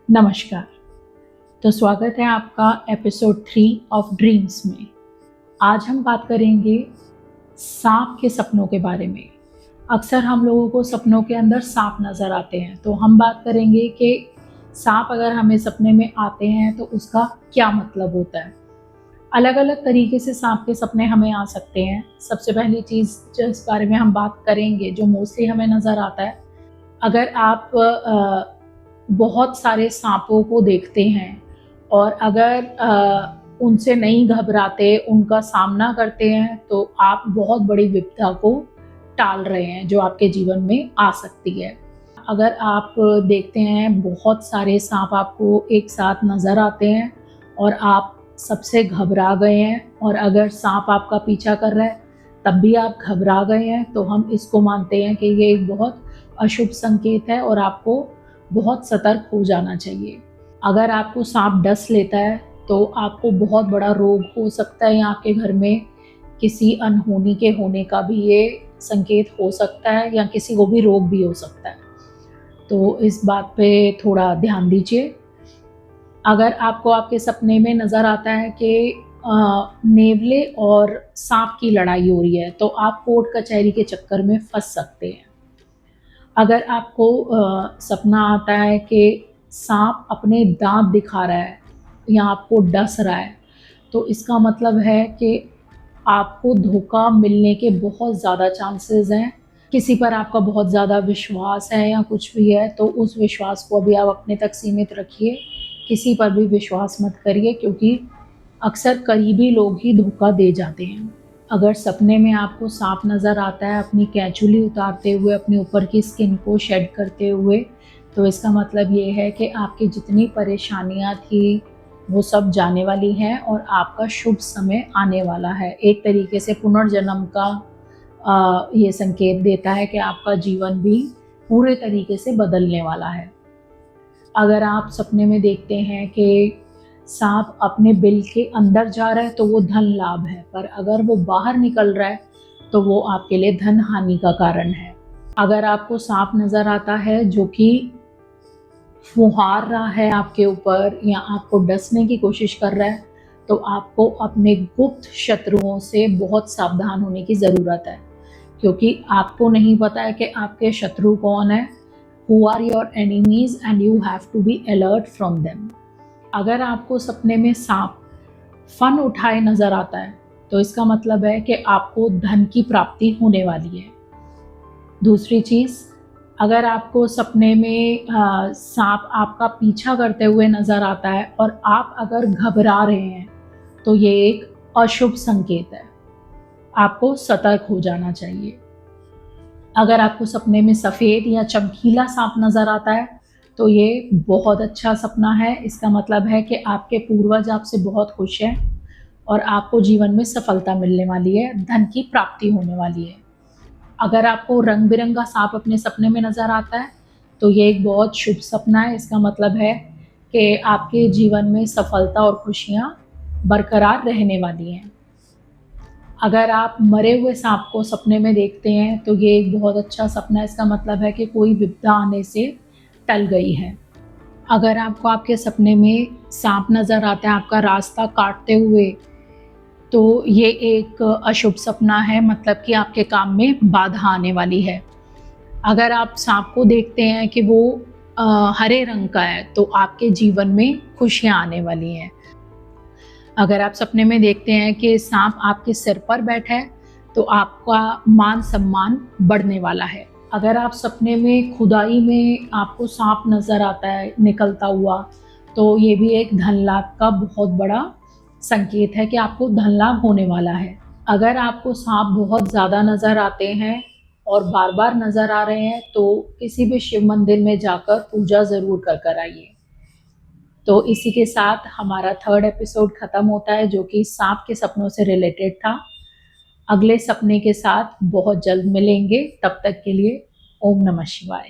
नमस्कार। तो स्वागत है आपका एपिसोड 3 ऑफ ड्रीम्स में। आज हम बात करेंगे सांप के सपनों के बारे में। अक्सर हम लोगों को सपनों के अंदर सांप नज़र आते हैं, तो हम बात करेंगे कि सांप अगर हमें सपने में आते हैं तो उसका क्या मतलब होता है। अलग अलग तरीके से सांप के सपने हमें आ सकते हैं। सबसे पहली चीज़ जिस बारे में हम बात करेंगे, जो मोस्टली हमें नज़र आता है, अगर आप बहुत सारे सांपों को देखते हैं और अगर उनसे नहीं घबराते, उनका सामना करते हैं, तो आप बहुत बड़ी विपदा को टाल रहे हैं जो आपके जीवन में आ सकती है। अगर आप देखते हैं बहुत सारे सांप आपको एक साथ नज़र आते हैं और आप सबसे घबरा गए हैं, और अगर सांप आपका पीछा कर रहा है तब भी आप घबरा गए हैं, तो हम इसको मानते हैं कि ये एक बहुत अशुभ संकेत है और आपको बहुत सतर्क हो जाना चाहिए। अगर आपको सांप डस लेता है तो आपको बहुत बड़ा रोग हो सकता है, या आपके घर में किसी अनहोनी के होने का भी ये संकेत हो सकता है, या किसी को भी रोग भी हो सकता है। तो इस बात पे थोड़ा ध्यान दीजिए। अगर आपको आपके सपने में नज़र आता है कि नेवले और सांप की लड़ाई हो रही है, तो आप कोर्ट कचहरी के चक्कर में फंस सकते हैं। अगर आपको सपना आता है कि सांप अपने दांत दिखा रहा है या आपको डस रहा है, तो इसका मतलब है कि आपको धोखा मिलने के बहुत ज़्यादा चांसेस हैं। किसी पर आपका बहुत ज़्यादा विश्वास है या कुछ भी है, तो उस विश्वास को अभी आप अपने तक सीमित रखिए। किसी पर भी विश्वास मत करिए, क्योंकि अक्सर करीबी लोग ही धोखा दे जाते हैं। अगर सपने में आपको सांप नज़र आता है अपनी कैंचुली उतारते हुए, अपने ऊपर की स्किन को शेड करते हुए, तो इसका मतलब ये है कि आपकी जितनी परेशानियां थी वो सब जाने वाली हैं और आपका शुभ समय आने वाला है। एक तरीके से पुनर्जन्म का ये संकेत देता है कि आपका जीवन भी पूरे तरीके से बदलने वाला है। अगर आप सपने में देखते हैं कि सांप अपने बिल के अंदर जा रहा है तो वो धन लाभ है, पर अगर वो बाहर निकल रहा है तो वो आपके लिए धन हानि का कारण है। अगर आपको सांप नज़र आता है जो कि फुहार रहा है आपके ऊपर या आपको डसने की कोशिश कर रहा है, तो आपको अपने गुप्त शत्रुओं से बहुत सावधान होने की ज़रूरत है, क्योंकि आपको नहीं पता है कि आपके शत्रु कौन है। Who are your enemies and you have to be alert from them. अगर आपको सपने में सांप फन उठाए नज़र आता है, तो इसका मतलब है कि आपको धन की प्राप्ति होने वाली है। दूसरी चीज़, अगर आपको सपने में सांप आपका पीछा करते हुए नज़र आता है और आप अगर घबरा रहे हैं, तो ये एक अशुभ संकेत है। आपको सतर्क हो जाना चाहिए। अगर आपको सपने में सफ़ेद या चमकीला सांप नज़र आता है, तो ये बहुत अच्छा सपना है। इसका मतलब है कि आपके पूर्वज आपसे बहुत खुश हैं और आपको जीवन में सफलता मिलने वाली है, धन की प्राप्ति होने वाली है। अगर आपको रंग बिरंगा सांप अपने सपने में नज़र आता है, तो ये एक बहुत शुभ सपना है। इसका मतलब है कि आपके जीवन में सफलता और खुशियाँ बरकरार रहने वाली हैं। अगर आप मरे हुए सांप को सपने में देखते हैं, तो ये एक बहुत अच्छा सपना है। इसका मतलब है कि कोई विपदा आने से टल गई है। अगर आपको आपके सपने में सांप नज़र आता है आपका रास्ता काटते हुए, तो ये एक अशुभ सपना है, मतलब कि आपके काम में बाधा आने वाली है। अगर आप सांप को देखते हैं कि वो हरे रंग का है, तो आपके जीवन में खुशियाँ आने वाली हैं। अगर आप सपने में देखते हैं कि सांप आपके सिर पर बैठा है, तो आपका मान सम्मान बढ़ने वाला है। अगर आप सपने में खुदाई में आपको सांप नज़र आता है निकलता हुआ, तो ये भी एक धन लाभ का बहुत बड़ा संकेत है कि आपको धन लाभ होने वाला है। अगर आपको सांप बहुत ज़्यादा नज़र आते हैं और बार बार नज़र आ रहे हैं, तो किसी भी शिव मंदिर में जाकर पूजा ज़रूर कर आइए। तो इसी के साथ हमारा 3rd एपिसोड ख़त्म होता है, जो कि सांप के सपनों से रिलेटेड था। अगले सपने के साथ बहुत जल्द मिलेंगे। तब तक के लिए ओम नमः शिवाय।